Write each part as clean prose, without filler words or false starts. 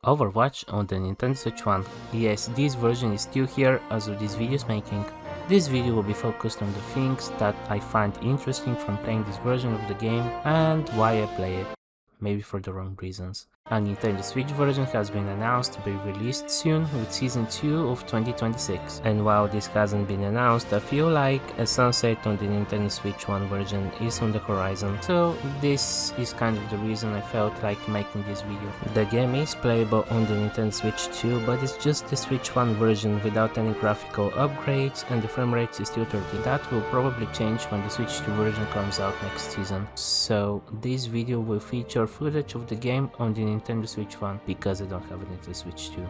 Overwatch on the Nintendo Switch 1. Yes, this version is still here as of this video's making. This video will be focused on the things that I find interesting from playing this version of the game and why I play it. Maybe for the wrong reasons. A Nintendo Switch version has been announced to be released soon with Season 2 of 2026. And while this hasn't been announced, I feel like a sunset on the Nintendo Switch 1 version is on the horizon. So this is kind of the reason I felt like making this video. The game is playable on the Nintendo Switch 2, but it's just the Switch 1 version without any graphical upgrades, and the frame rate is still 30. That will probably change when the Switch 2 version comes out next season. So this video will feature footage of the game on the Nintendo Switch 1 because I don't have a Nintendo Switch 2.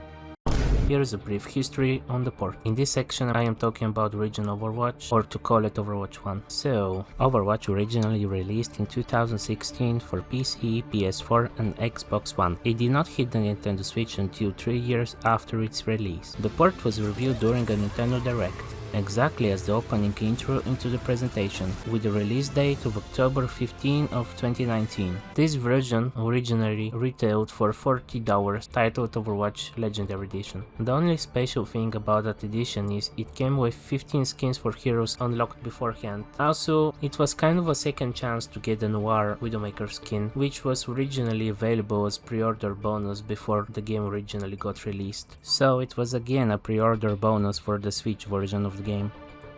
Here is a brief history on the port. In this section I am talking about the original Overwatch, or to call it Overwatch 1. So, Overwatch originally released in 2016 for PC, PS4 and Xbox One. It did not hit the Nintendo Switch until 3 years after its release. The port was revealed during a Nintendo Direct, exactly as the opening intro into the presentation, with the release date of October 15 of 2019. This version originally retailed for $40, titled Overwatch Legendary Edition. The only special thing about that edition is it came with 15 skins for heroes unlocked beforehand. Also, it was kind of a second chance to get the Noir Widowmaker skin, which was originally available as pre-order bonus before the game originally got released. So it was again a pre-order bonus for the Switch version of the game.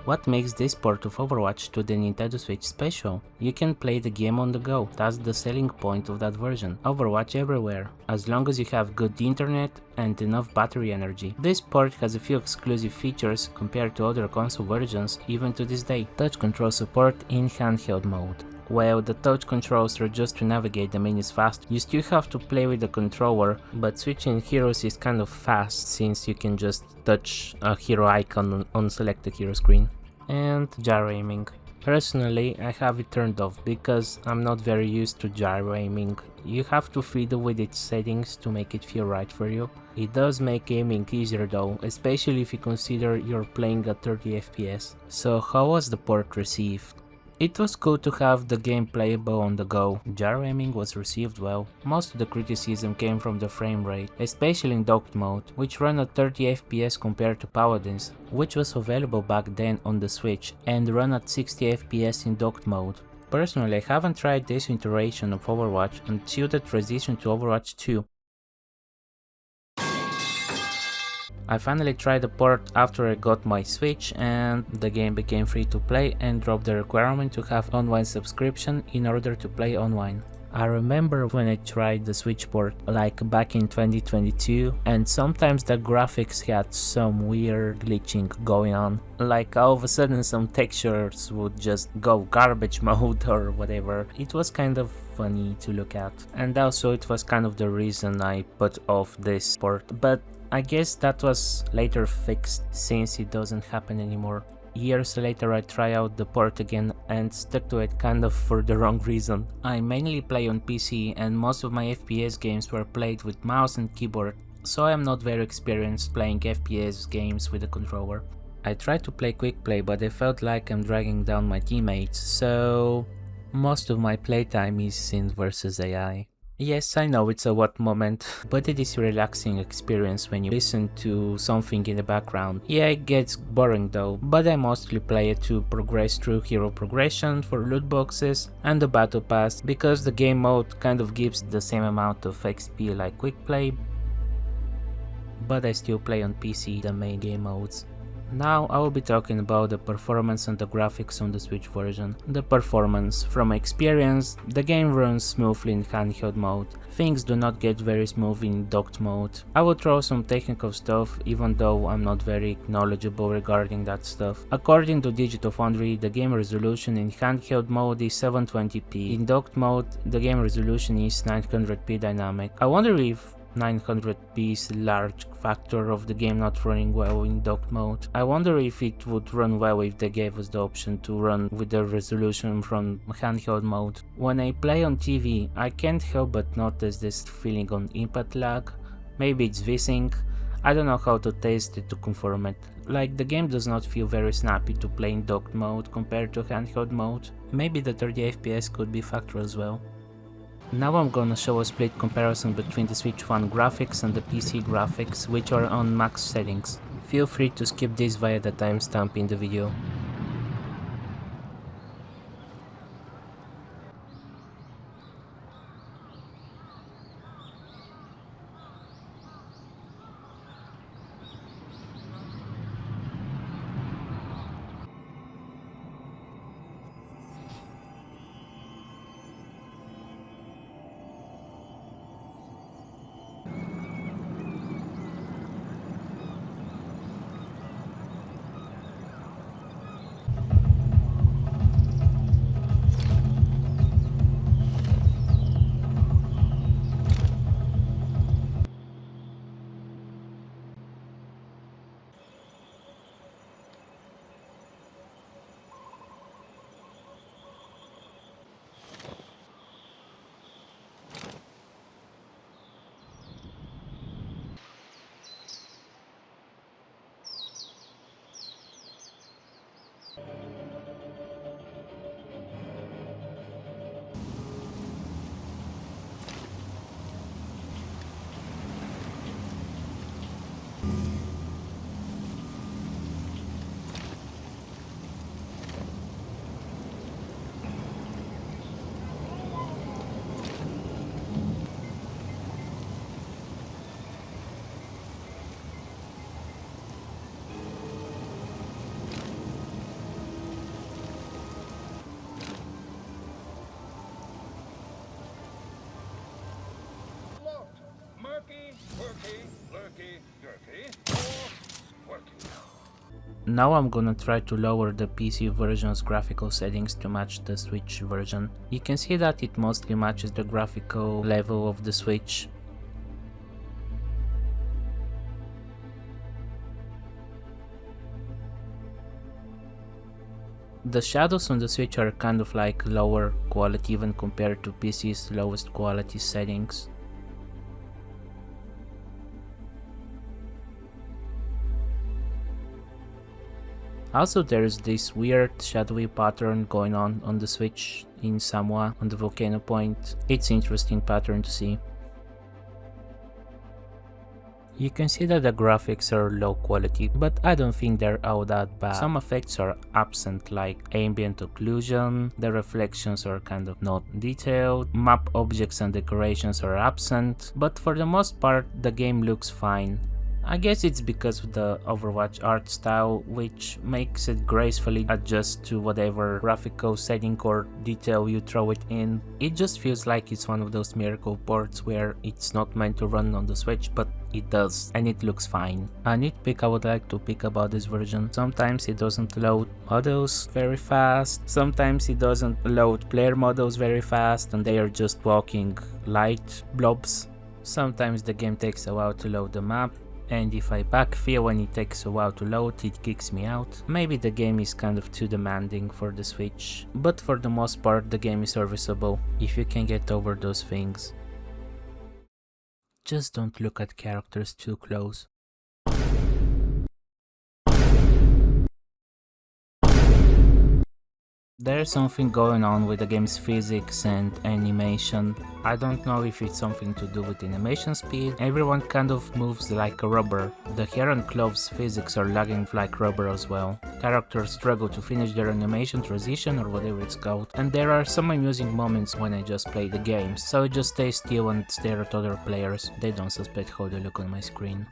What makes this port of Overwatch to the Nintendo Switch special? You can play the game on the go. That's the selling point of that version. Overwatch everywhere, as long as you have good internet and enough battery energy. This port has a few exclusive features compared to other console versions even to this day. Touch control support in handheld mode. While the touch controls are just to navigate the menus fast, you still have to play with the controller, but switching heroes is kind of fast since you can just touch a hero icon on selected hero screen. And gyro aiming. Personally, I have it turned off because I'm not very used to gyro aiming. You have to fiddle with its settings to make it feel right for you. It does make aiming easier though, especially if you consider you're playing at 30 FPS. So how was the port received? It was cool to have the game playable on the go. Gyro aiming was received well. Most of the criticism came from the frame rate, especially in docked mode, which ran at 30 FPS compared to Paladins, which was available back then on the Switch, and ran at 60 FPS in docked mode. Personally, I haven't tried this iteration of Overwatch until the transition to Overwatch 2. I finally tried the port after I got my Switch and the game became free to play and dropped the requirement to have online subscription in order to play online. I remember when I tried the Switch port like back in 2022, and sometimes the graphics had some weird glitching going on. Like all of a sudden some textures would just go garbage mode or whatever. It was kind of funny to look at, and also it was kind of the reason I put off this port, but I guess that was later fixed since it doesn't happen anymore. Years later I try out the port again and stuck to it kind of for the wrong reason. I mainly play on PC and most of my FPS games were played with mouse and keyboard, so I am not very experienced playing FPS games with a controller. I tried to play quick play, but I felt like I'm dragging down my teammates, so most of my playtime is in versus AI. Yes, I know it's a what moment, but it is a relaxing experience when you listen to something in the background. Yeah, it gets boring though, but I mostly play it to progress through hero progression, for loot boxes and the battle pass, because the game mode kind of gives the same amount of XP like quick play, but I still play on PC the main game modes. Now I will be talking about the performance and the graphics on the Switch version. The performance. From my experience, the game runs smoothly in handheld mode. Things do not get very smooth in docked mode. I will throw some technical stuff even though I'm not very knowledgeable regarding that stuff. According to Digital Foundry, the game resolution in handheld mode is 720p. In docked mode, the game resolution is 900p dynamic. I wonder if 900p is a large factor of the game not running well in docked mode. I wonder if it would run well if they gave us the option to run with the resolution from handheld mode. When I play on TV, I can't help but notice this feeling on input lag. Maybe it's VSync. I don't know how to test it to confirm it. Like, the game does not feel very snappy to play in docked mode compared to handheld mode. Maybe the 30 FPS could be a factor as well. Now I'm gonna show a split comparison between the Switch One graphics and the PC graphics, which are on max settings. Feel free to skip this via the timestamp in the video. Now I'm gonna try to lower the PC version's graphical settings to match the Switch version. You can see that it mostly matches the graphical level of the Switch. The shadows on the Switch are kind of like lower quality even compared to PC's lowest quality settings. Also, there's this weird shadowy pattern going on the Switch in Samoa on the volcano point. It's an interesting pattern to see. You can see that the graphics are low quality, but I don't think they're all that bad. Some effects are absent, like ambient occlusion, the reflections are kind of not detailed, map objects and decorations are absent, but for the most part the game looks fine. I guess it's because of the Overwatch art style, which makes it gracefully adjust to whatever graphical setting or detail you throw it in. It just feels like it's one of those miracle ports where it's not meant to run on the Switch, but it does, and it looks fine. A nitpick I would like to pick about this version: sometimes it doesn't load models very fast, sometimes it doesn't load player models very fast and they are just walking light blobs. Sometimes the game takes a while to load the map, and if I backfill when it takes a while to load, it kicks me out. Maybe the game is kind of too demanding for the Switch, but for the most part the game is serviceable if you can get over those things. Just don't look at characters too close. There's something going on with the game's physics and animation. I don't know if it's something to do with animation speed. Everyone kind of moves like a rubber. The hair and clothes physics are lagging like rubber as well. Characters struggle to finish their animation transition or whatever it's called. And there are some amusing moments when I just play the game, so I just stay still and stare at other players. They don't suspect how they look on my screen.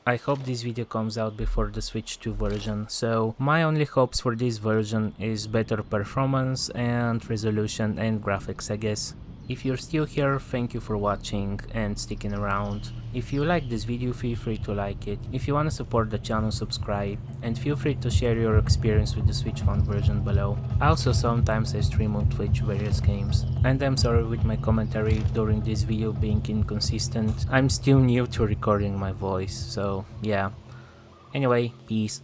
I hope this video comes out before the Switch 2 version, so my only hopes for this version is better performance and resolution and graphics, I guess. If you're still here, thank you for watching and sticking around. If you like this video, feel free to like it. If you want to support the channel, subscribe, and feel free to share your experience with the Switch 1 version below. Also, sometimes I stream on Twitch various games. And I'm sorry with my commentary during this video being inconsistent. I'm still new to recording my voice, so yeah. Anyway, peace.